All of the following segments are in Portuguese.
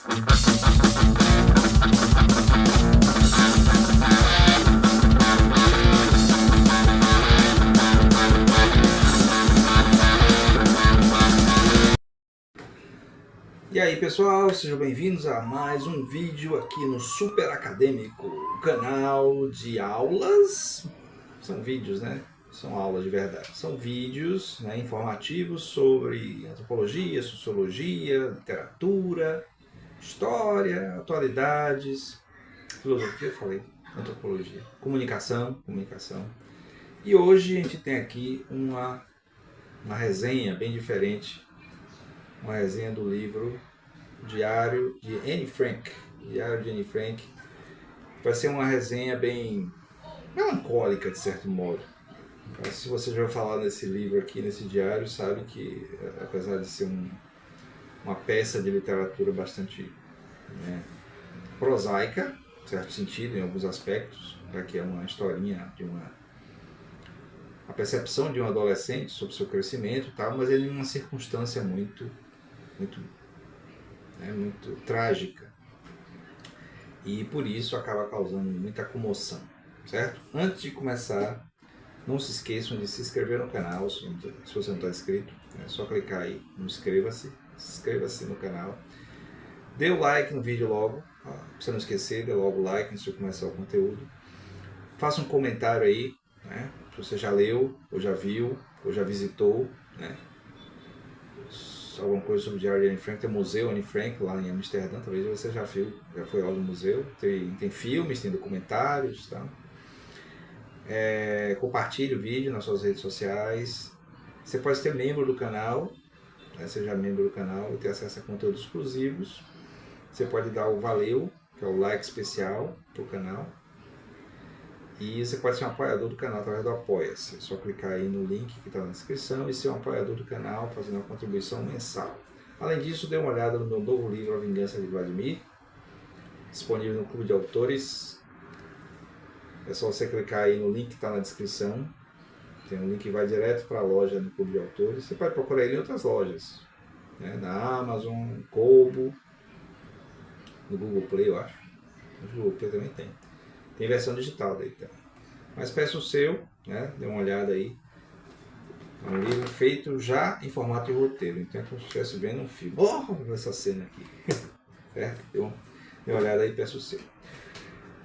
E aí pessoal, sejam bem-vindos a mais um vídeo aqui no Super Acadêmico, o canal de aulas. São vídeos, né? São aulas de verdade. São vídeos, né, informativos sobre antropologia, sociologia, literatura, história, atualidades, filosofia, eu falei, antropologia, comunicação. E hoje a gente tem aqui uma resenha bem diferente. Uma resenha do livro Diário de Anne Frank. Diário de Anne Frank. Vai ser uma resenha bem melancólica, de certo modo. Mas se você já ouviu falar nesse livro aqui, nesse diário, sabe que, apesar de ser uma peça de literatura bastante, né, prosaica, em certo sentido, em alguns aspectos, já que é uma historinha de a percepção de um adolescente sobre seu crescimento e tal, mas ele em uma circunstância muito trágica, e por isso acaba causando muita comoção, certo? Antes de começar, não se esqueçam de se inscrever no canal. Se você não está inscrito, é só clicar aí no inscreva-se no canal, dê o like no vídeo logo, pra você não esquecer, dê logo o like antes de começar o conteúdo, faça um comentário aí, né, se você já leu, ou já viu, ou já visitou, né, alguma coisa sobre o Diário de Anne Frank. Tem o Museu Anne Frank lá em Amsterdã, talvez você já viu, já foi lá no museu. Tem filmes, tem documentários, tá? Compartilhe o vídeo nas suas redes sociais. Você pode ser membro do canal, né? Seja membro do canal e ter acesso a conteúdos exclusivos. Você pode dar o valeu, que é o like especial pro canal. E você pode ser um apoiador do canal através do Apoia-se. É só clicar aí no link que está na descrição e ser um apoiador do canal, fazendo uma contribuição mensal. Além disso, dê uma olhada no meu novo livro, A Vingança de Vladimir, disponível no Clube de Autores. É só você clicar aí no link que está na descrição. Tem um link que vai direto para a loja do Clube de Autores. Você pode procurar ele em outras lojas, né? Na Amazon, Kobo, no Google Play, eu acho. No Google Play também tem. Tem versão digital daí também. Mas peça o seu, né? Dê uma olhada aí. É um livro feito já em formato de roteiro. Então é como se estivesse vendo um filme. Oh, essa cena aqui. Certo? Dê uma olhada aí e peça o seu.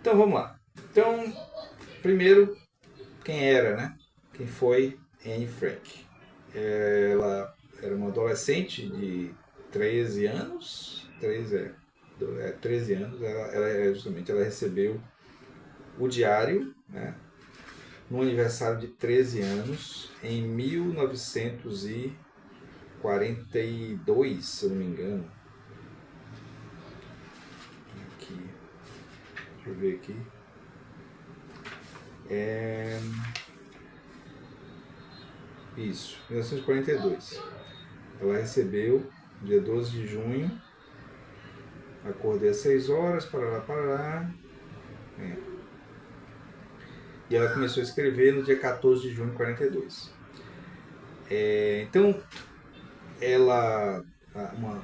Então vamos lá. Então, primeiro, quem era, né? Quem foi Anne Frank? Ela era uma adolescente de 13 anos. 13 anos. Ela recebeu o diário, né, no aniversário de 13 anos, em 1942, se eu não me engano. Aqui, deixa eu ver aqui. Isso, 1942. Ela recebeu, dia 12 de junho, acordei às 6 horas, parará. E ela começou a escrever no dia 14 de junho de 42. Então, ela, uma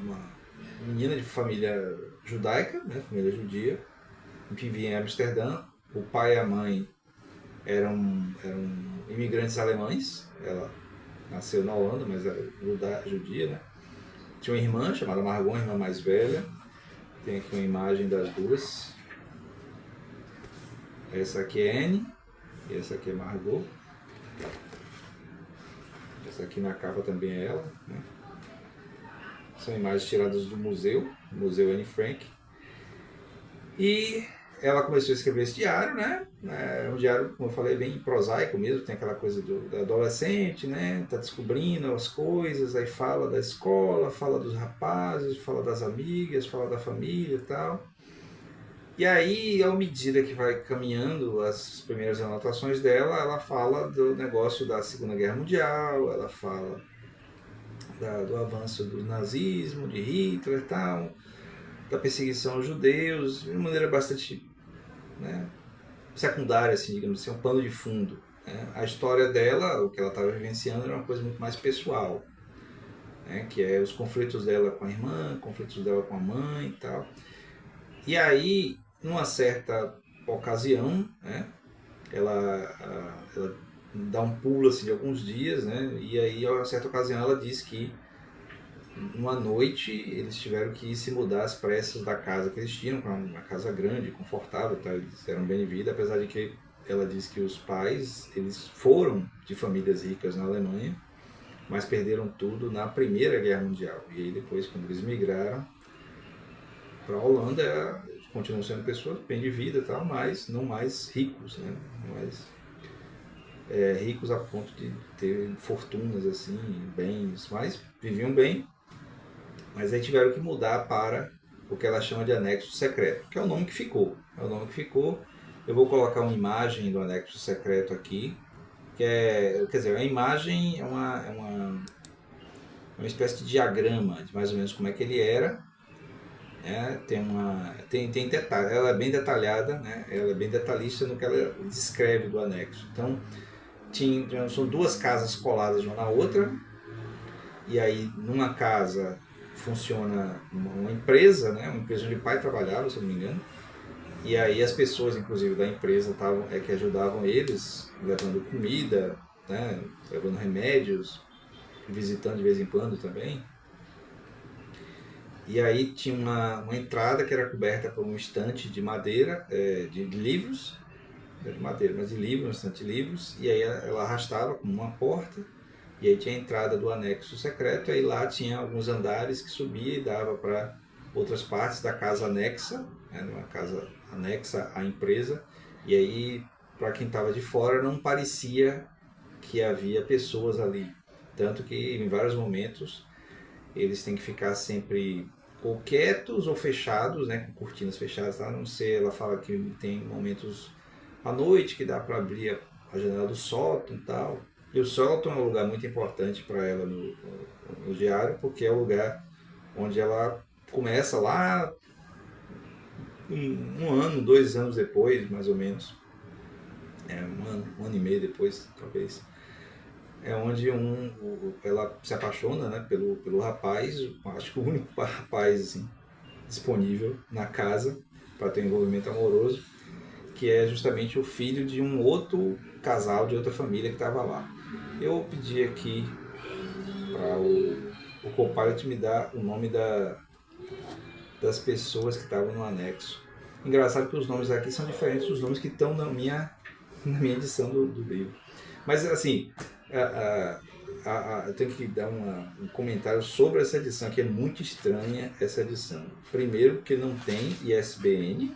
menina de família judaica, né, família judia, vivia em Amsterdã. O pai e a mãe eram imigrantes alemães. Ela nasceu na Holanda, mas era judia, né? Tinha uma irmã chamada Margot, uma irmã mais velha. Tem aqui uma imagem das duas. Essa aqui é Anne. E essa aqui é Margot. Essa aqui na capa também é ela, né? São imagens tiradas do museu Anne Frank. E ela começou a escrever esse diário, né? É um diário, como eu falei, bem prosaico mesmo. Tem aquela coisa do adolescente, né? Tá descobrindo as coisas, aí fala da escola, fala dos rapazes, fala das amigas, fala da família e tal. E aí, à medida que vai caminhando as primeiras anotações dela, ela fala do negócio da Segunda Guerra Mundial, ela fala do avanço do nazismo, de Hitler e tal, da perseguição aos judeus, de uma maneira bastante, né, secundária, assim, digamos assim, um pano de fundo. Né? A história dela, o que ela estava vivenciando, era uma coisa muito mais pessoal. né, que é os conflitos dela com a irmã, conflitos dela com a mãe e tal. E aí, numa certa ocasião, né, ela dá um pulo assim, de alguns dias, né, e aí, a uma certa ocasião, ela diz que uma noite eles tiveram que se mudar às pressas da casa que eles tinham, que era uma casa grande, confortável, tá? Eles eram bem de vida, apesar de que ela diz que os pais eles foram de famílias ricas na Alemanha, mas perderam tudo na Primeira Guerra Mundial. E aí depois, quando eles migraram para a Holanda, continuam sendo pessoas bem de vida e tal, mas não mais ricos, né? Mais ricos a ponto de ter fortunas assim, bens, mas viviam bem. Mas aí tiveram que mudar para o que ela chama de anexo secreto, que é o nome que ficou. É o nome que ficou. Eu vou colocar uma imagem do anexo secreto aqui, que é, quer dizer, a imagem uma espécie de diagrama de mais ou menos como é que ele era. Né? Tem detalhe, ela é bem detalhada, né? Ela é bem detalhista no que ela descreve do anexo. Então, são duas casas coladas uma na outra, e aí numa casa funciona uma empresa, né? Uma empresa onde o pai trabalhava, se eu não me engano. E aí as pessoas, inclusive da empresa, que ajudavam eles, levando comida, né? Levando remédios, visitando de vez em quando também. E aí tinha uma entrada que era coberta por um estante de madeira, de livros, não de madeira, mas de livros, um estante de livros, e aí ela arrastava como uma porta, e aí tinha a entrada do anexo secreto, e aí lá tinha alguns andares que subia e dava para outras partes da casa anexa, né, uma casa anexa à empresa, e aí para quem estava de fora não parecia que havia pessoas ali, tanto que em vários momentos eles têm que ficar sempre ou quietos ou fechados, né, com cortinas fechadas, tá? A não ser, ela fala que tem momentos à noite que dá para abrir a janela do sótão e tal. E o sótão é um lugar muito importante para ela no diário, porque é o lugar onde ela começa lá um ano, 2 anos depois, mais ou menos, um ano e meio depois, talvez, é onde ela se apaixona, né, pelo rapaz, acho que o único rapaz assim, disponível na casa para ter um envolvimento amoroso, que é justamente o filho de um outro casal de outra família que estava lá. Eu pedi aqui para o Copilot me dar o nome das pessoas que estavam no anexo. Engraçado que os nomes aqui são diferentes dos nomes que estão na minha edição do livro. Mas assim, eu tenho que dar um comentário sobre essa edição, que é muito estranha essa edição. Primeiro, porque não tem ISBN,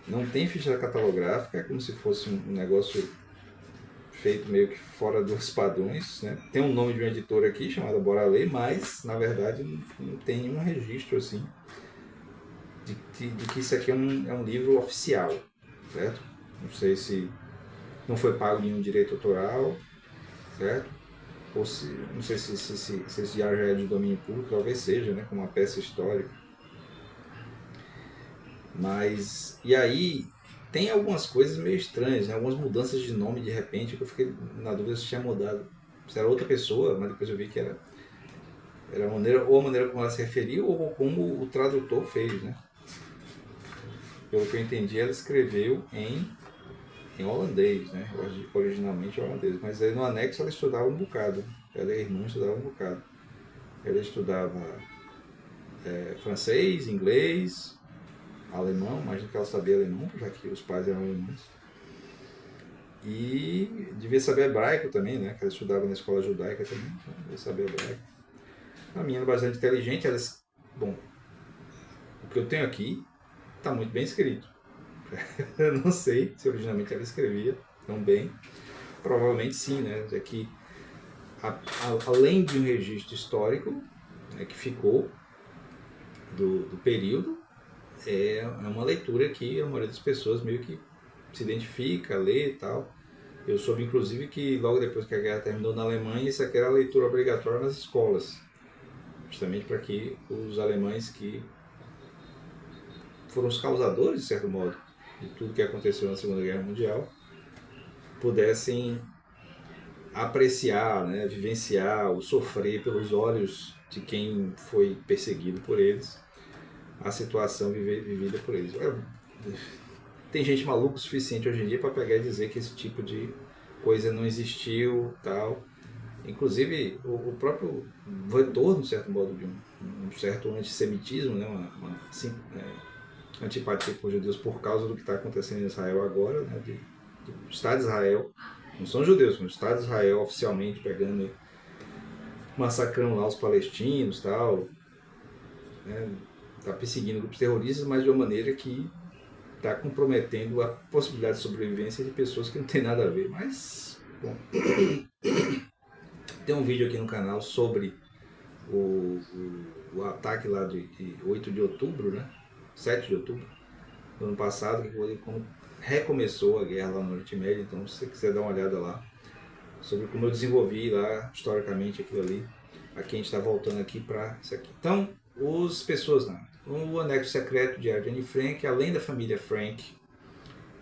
não tem ficha catalográfica, é como se fosse um negócio feito meio que fora dos padrões. Né? Tem um nome de uma editora aqui chamada Bora Ler, mas na verdade não tem nenhum registro assim de que isso aqui é um livro oficial, certo? Não sei se não foi pago nenhum direito autoral, certo? Ou se, não sei se esse diário já é de domínio público, talvez seja, né, como uma peça histórica. Mas, e aí, tem algumas coisas meio estranhas, né? Algumas mudanças de nome de repente, que eu fiquei na dúvida se tinha mudado. Se era outra pessoa, mas depois eu vi que era a maneira como ela se referiu ou como o tradutor fez, né? Pelo que eu entendi, ela escreveu em holandês, né? Originalmente holandês, mas aí no anexo ela estudava um bocado. Ela e a irmã estudavam um bocado. Ela estudava francês, inglês, alemão, imagino que ela sabia alemão, já que os pais eram alemães. E devia saber hebraico também, né? Que ela estudava na escola judaica também, então devia saber hebraico. Uma menina bastante inteligente, bom, o que eu tenho aqui está muito bem escrito. Eu não sei se originalmente ela escrevia tão bem. Provavelmente sim, né? Já que além de um registro histórico, né, que ficou do período, é uma leitura que a maioria das pessoas meio que se identifica, lê e tal. Eu soube inclusive que logo depois que a guerra terminou na Alemanha, isso aqui era a leitura obrigatória nas escolas, justamente para que os alemães que foram os causadores, de certo modo, de tudo que aconteceu na Segunda Guerra Mundial, pudessem apreciar, né, vivenciar, ou sofrer pelos olhos de quem foi perseguido por eles, a situação vivida por eles. Tem gente maluca o suficiente hoje em dia para pegar e dizer que esse tipo de coisa não existiu, tal. Inclusive, o próprio vetor, no certo modo, de um certo antissemitismo, né, antipatia por judeus por causa do que está acontecendo em Israel agora, né, do Estado de Israel. Não são judeus, mas o Estado de Israel oficialmente pegando, massacrando lá os palestinos, tal, né, tá perseguindo grupos terroristas, mas de uma maneira que está comprometendo a possibilidade de sobrevivência de pessoas que não tem nada a ver. Mas, bom, tem um vídeo aqui no canal sobre o ataque lá de 8 de outubro, né? 7 de outubro do ano passado, que foi como recomeçou a guerra lá no Oriente Médio. Então, se você quiser dar uma olhada lá sobre como eu desenvolvi lá historicamente aquilo ali, aqui a gente está voltando aqui para isso aqui. Então, as pessoas lá. O anexo secreto de Anne Frank, além da família Frank,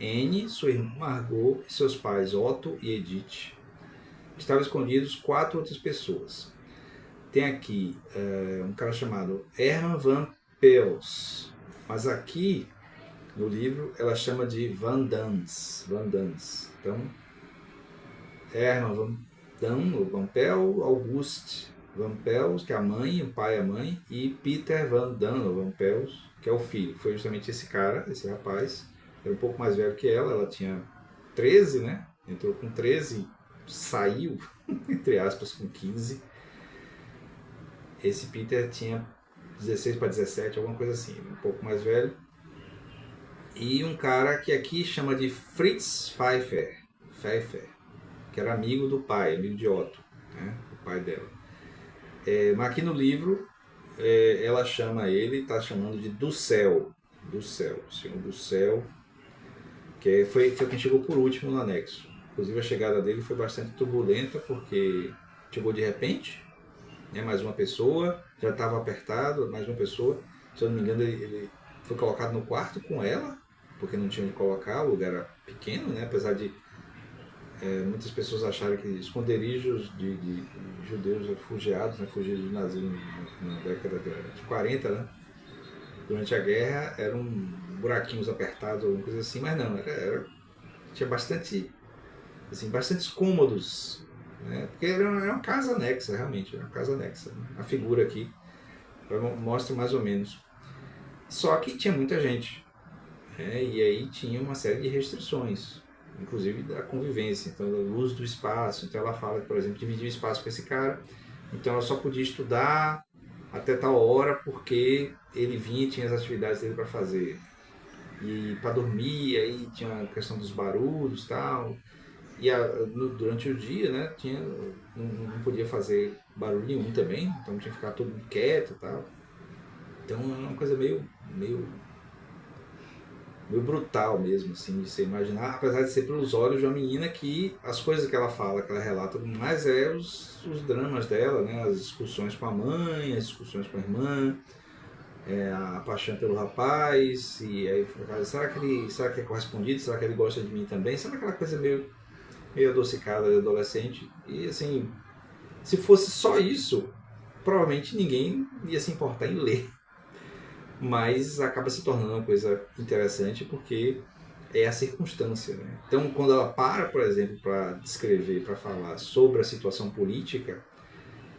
Anne, sua irmã Margot e seus pais Otto e Edith, estavam escondidos 4 outras pessoas. Tem aqui um cara chamado Herman Van Pels, mas aqui no livro ela chama de Van Dans. Então, Herman Van Dam, ou Van Pel, Auguste Van Pels, que é a mãe, o pai e a mãe, e Peter Van Dam, ou Van Pels, que é o filho. Foi justamente esse cara, esse rapaz, era um pouco mais velho que ela tinha 13, né? Entrou com 13, saiu, entre aspas, com 15. Esse Peter tinha 16 para 17, alguma coisa assim, um pouco mais velho. E um cara que aqui chama de Fritz Pfeiffer, que era amigo do pai, amigo de Otto, né? O pai dela. Mas aqui no livro ela chama ele, está chamando de do céu, Senhor do céu, que foi quem chegou por último no anexo. Inclusive a chegada dele foi bastante turbulenta, porque chegou de repente, né, mais uma pessoa, já estava apertado, mais uma pessoa, se eu não me engano ele foi colocado no quarto com ela, porque não tinha onde colocar, o lugar era pequeno, né, apesar de muitas pessoas acharem que esconderijos de judeus refugiados, né, fugidos do nazismo na década de 40, né, durante a guerra, eram buraquinhos apertados, alguma coisa assim, mas não, tinha bastantes cômodos, né, porque era uma casa anexa, realmente, era uma casa anexa. Né, a figura aqui mostra mais ou menos. Só que tinha muita gente, né, e aí tinha uma série de restrições, inclusive da convivência, então do uso do espaço. Então ela fala que, por exemplo, dividir o espaço com esse cara, então ela só podia estudar até tal hora porque ele vinha e tinha as atividades dele para fazer. E para dormir, aí tinha a questão dos barulhos e tal. E durante o dia, né, não podia fazer barulho nenhum também, então tinha que ficar todo mundo quieto e tal. Então é uma coisa meio brutal mesmo, assim, de você imaginar, apesar de ser pelos olhos de uma menina que as coisas que ela fala, que ela relata, mais os dramas dela, né, as discussões com a mãe, as discussões com a irmã, a paixão pelo rapaz, e aí será que é correspondido, será que ele gosta de mim também, sabe aquela coisa meio adocicada de adolescente, e assim, se fosse só isso, provavelmente ninguém ia se importar em ler. Mas acaba se tornando uma coisa interessante porque é a circunstância, né? Então, quando ela para, por exemplo, para descrever, para falar sobre a situação política,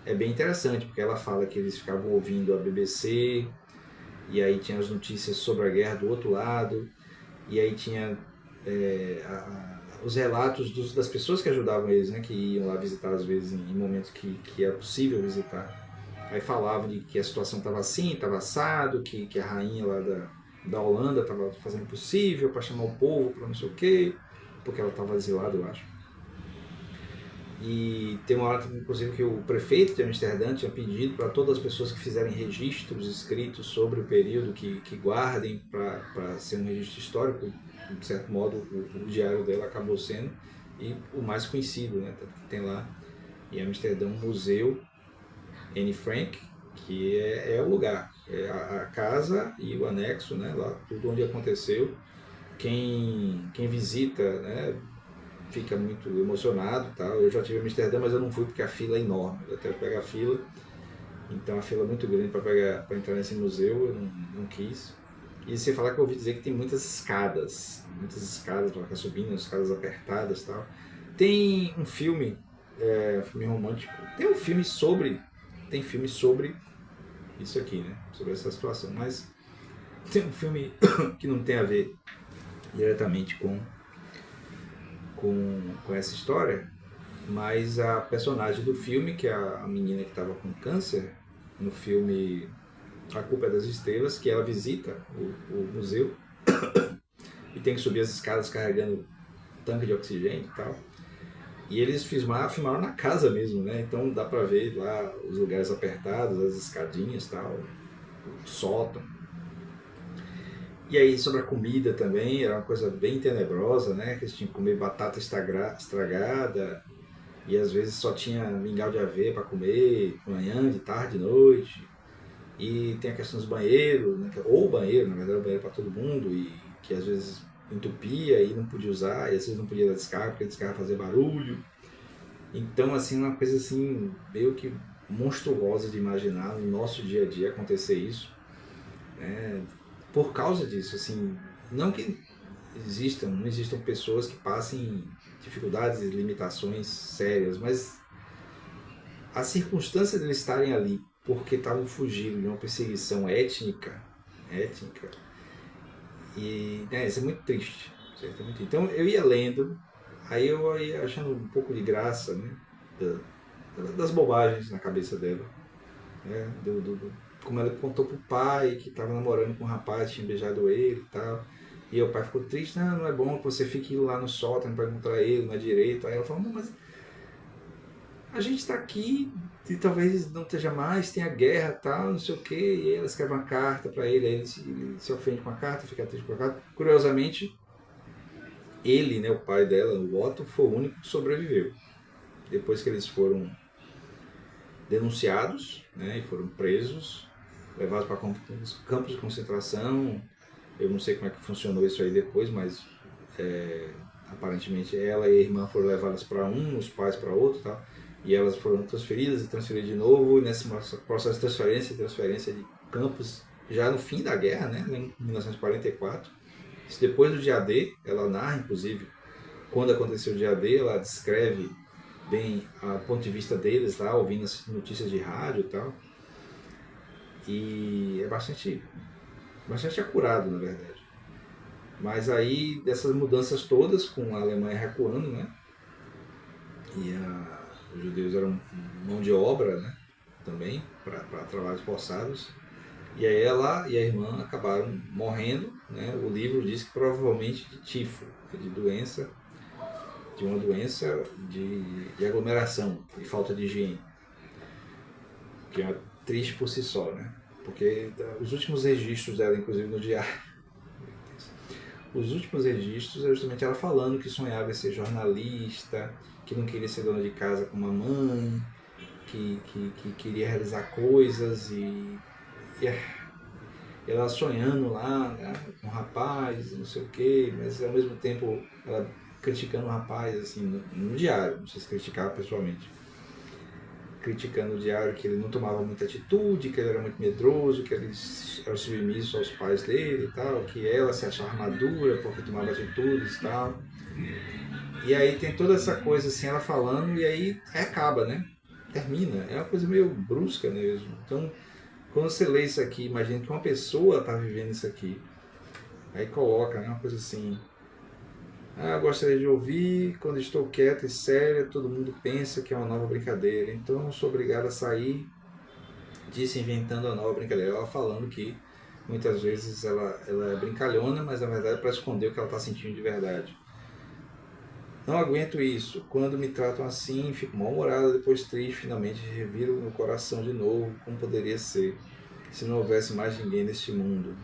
é bem interessante, porque ela fala que eles ficavam ouvindo a BBC, e aí tinha as notícias sobre a guerra do outro lado, e aí tinha os relatos das pessoas que ajudavam eles, né, que iam lá visitar às vezes em momentos que era possível visitar. Aí falava de que a situação estava assim, estava assado, que a rainha lá da Holanda estava fazendo o possível para chamar o povo para não sei o quê, porque ela estava exilada, eu acho. E tem uma hora, inclusive, que o prefeito de Amsterdã tinha pedido para todas as pessoas que fizerem registros escritos sobre o período que guardem para ser um registro histórico. De certo modo, o diário dela acabou sendo e o mais conhecido, né? Tem lá em Amsterdã um museu Anne Frank, que é o lugar, é a casa e o anexo, né, lá tudo onde aconteceu. Quem visita, né, fica muito emocionado, tal. Eu já tive em Amsterdã, mas eu não fui porque a fila é enorme. Eu até pegar a fila, então a fila é muito grande para entrar nesse museu, eu não quis. E sem falar que eu ouvi dizer que tem muitas escadas para ficar subindo, escadas apertadas, tal. Tem um filme, um filme romântico. Tem filme sobre isso aqui, né? Sobre essa situação. Mas tem um filme que não tem a ver diretamente com essa história, mas a personagem do filme, que é a menina que estava com câncer, no filme A Culpa é das Estrelas, que ela visita o museu e tem que subir as escadas carregando tanque de oxigênio e tal. E eles filmaram na casa mesmo, né? Então dá pra ver lá os lugares apertados, as escadinhas e tal, o sótão. E aí sobre a comida também, era uma coisa bem tenebrosa, né? Que eles tinham que comer batata estragada e às vezes só tinha mingau de aveia para comer, manhã, de tarde, de noite. E tem a questão dos banheiros, né? Ou banheiro, na verdade, o banheiro para todo mundo, e que às vezes entupia e não podia usar, e às vezes não podia dar descarga, porque a descarga fazia barulho. Então, assim, uma coisa assim, meio que monstruosa de imaginar no nosso dia a dia acontecer isso. Né? Por causa disso, assim, não que não existam pessoas que passem dificuldades e limitações sérias, mas a circunstância de eles estarem ali porque estavam fugindo de uma perseguição étnica, e né, isso é muito triste. Certo? Então eu ia lendo, aí eu ia achando um pouco de graça, né, das bobagens na cabeça dela, né, como ela contou pro pai que estava namorando com um rapaz, tinha beijado ele e tal. E o pai ficou triste, não é bom que você fique lá no sótão para encontrar ele, não é direito. Aí ela falou, não, mas a gente está aqui e talvez não esteja mais, tem a guerra e tal, não sei o que. E aí ela escreve uma carta para ele, aí ele se ofende com a carta, fica triste com a carta. Curiosamente, ele, né, o pai dela, o Otto, foi o único que sobreviveu. Depois que eles foram denunciados, né, e foram presos, levados para campos de concentração. Eu não sei como é que funcionou isso aí depois, mas aparentemente ela e a irmã foram levadas para um, os pais para outro, tá? E elas foram transferidas e transferidas de novo, e nesse processo de transferência de campos, já no fim da guerra, né, em 1944. Isso depois do dia D, ela narra, inclusive, quando aconteceu o dia D, ela descreve bem o ponto de vista deles lá, ouvindo as notícias de rádio e tal. E é bastante acurado, na verdade. Mas aí, dessas mudanças todas, com a Alemanha recuando, né? E os judeus eram mão de obra, né? Também, para trabalhos forçados. E aí ela e a irmã acabaram morrendo, né? O livro diz que provavelmente de tifo, de uma doença de aglomeração, de falta de higiene. Que é triste por si só, né? Porque os últimos registros dela, inclusive no diário, os últimos registros é justamente ela falando que sonhava em ser jornalista, que não queria ser dona de casa com uma mãe, que queria realizar coisas e ela sonhando lá, né, com um rapaz, não sei o que, mas ao mesmo tempo ela criticando o rapaz assim no diário, não sei se criticava pessoalmente. Criticando o diário que ele não tomava muita atitude, que ele era muito medroso, que ele era submisso aos pais dele e tal, que ela se achava madura porque tomava atitudes e tal. E aí tem toda essa coisa assim, ela falando, e aí acaba, né? Termina. É uma coisa meio brusca mesmo. Então, quando você lê isso aqui, imagina que uma pessoa está vivendo isso aqui. Aí coloca, né? Uma coisa assim. Gostaria de ouvir, quando estou quieta e séria, todo mundo pensa que é uma nova brincadeira. Então sou obrigada a sair, disse inventando a nova brincadeira. Ela falando que muitas vezes ela é brincalhona, mas na verdade é para esconder o que ela está sentindo de verdade. Não aguento isso. Quando me tratam assim, fico mal-humorada, depois triste, finalmente reviro meu coração de novo, como poderia ser, se não houvesse mais ninguém neste mundo.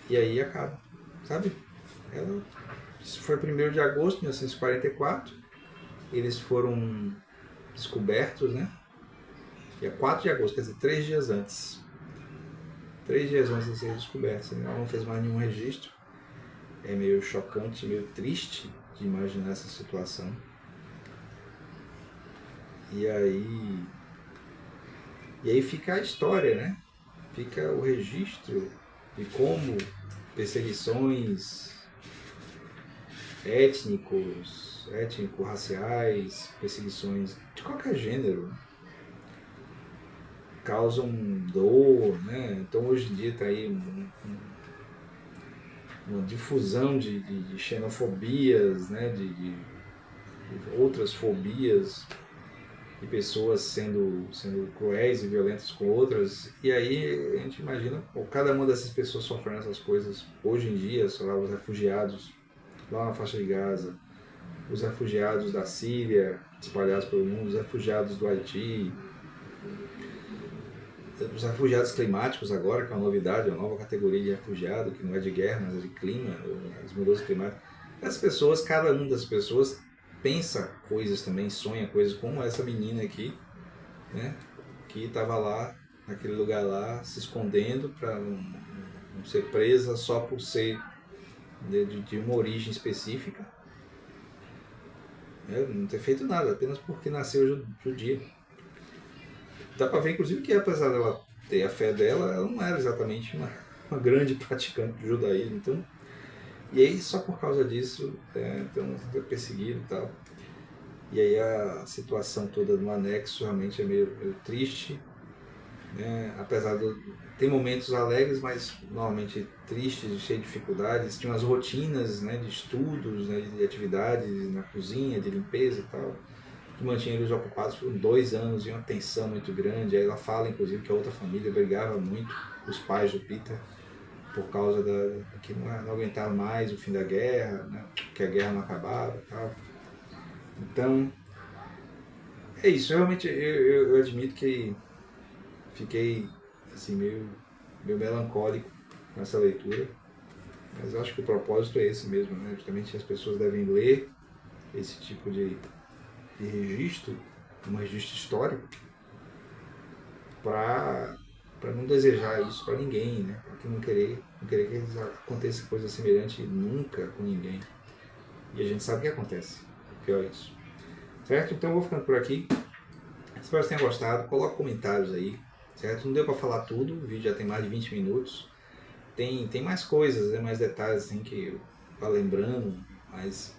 E aí acaba, sabe? Isso foi 1º de agosto de 1944. Eles foram descobertos, né? Dia 4 de agosto, quer dizer, 3 dias antes. 3 dias antes de serem descobertos. Ela não fez mais nenhum registro. É meio chocante, meio triste de imaginar essa situação. E aí fica a história, né? Fica o registro de como perseguições étnico-raciais, perseguições de qualquer gênero, causam dor, né? Então hoje em dia está aí uma difusão de xenofobias, né? de outras fobias, de pessoas sendo cruéis e violentas com outras, e aí a gente imagina, cada uma dessas pessoas sofrendo essas coisas hoje em dia, sei lá, os refugiados lá na faixa de Gaza, os refugiados da Síria espalhados pelo mundo, os refugiados do Haiti, os refugiados climáticos agora, que é uma novidade, uma nova categoria de refugiado, que não é de guerra, mas é de clima, as mudanças climáticas. As pessoas, cada uma das pessoas pensa coisas também, sonha coisas, como essa menina aqui, né, que estava lá, naquele lugar lá, se escondendo para não ser presa só por ser de uma origem específica, né, não ter feito nada, apenas porque nasceu judia. Dá para ver, inclusive, que apesar dela ter a fé dela, ela não era exatamente uma grande praticante do judaísmo. Então, e aí, só por causa disso, então, é perseguido e tal. E aí a situação toda no anexo realmente é meio triste, né? Apesar de tem momentos alegres, mas normalmente tristes, cheios de dificuldades. Tinha umas rotinas, né, de estudos, né, de atividades na cozinha, de limpeza e tal, que mantinha eles ocupados por 2 anos, e uma tensão muito grande. Aí ela fala, inclusive, que a outra família brigava muito, os pais do Peter, por causa que não aguentava mais o fim da guerra, né, que a guerra não acabava e tal. Então, é isso. Realmente eu admito que fiquei assim, meio melancólico com essa leitura, mas acho que o propósito é esse mesmo, né? Justamente as pessoas devem ler esse tipo de registro, um registro histórico, para não desejar isso para ninguém, né? Para não querer que aconteça coisa semelhante nunca com ninguém. E a gente sabe o que acontece. O pior é isso. Certo? Então eu vou ficando por aqui. Espero que tenham gostado. Coloque comentários aí. Certo? Não deu para falar tudo. O vídeo já tem mais de 20 minutos. Tem mais coisas, né? Mais detalhes assim, que eu vou lembrando. Mas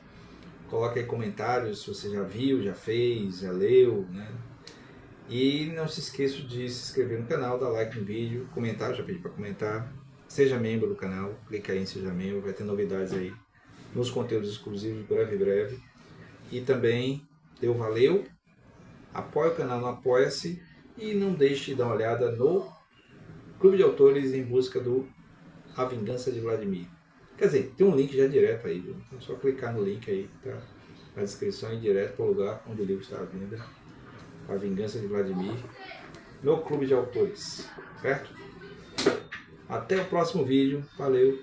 coloque aí comentários se você já viu, já fez, já leu, né? E não se esqueça de se inscrever no canal, dar like no vídeo, comentar, já pedi para comentar. Seja membro do canal, clica aí em Seja Membro, vai ter novidades aí nos conteúdos exclusivos breve. E também dê um valeu, apoie o canal no Apoia-se e não deixe de dar uma olhada no Clube de Autores em busca do A Vingança de Vladimir. Quer dizer, tem um link já direto aí, viu? Então é só clicar no link aí, tá? Na descrição e direto para o lugar onde o livro está à venda. A Vingança de Vladimir, no Clube de Autores, certo? Até o próximo vídeo, valeu!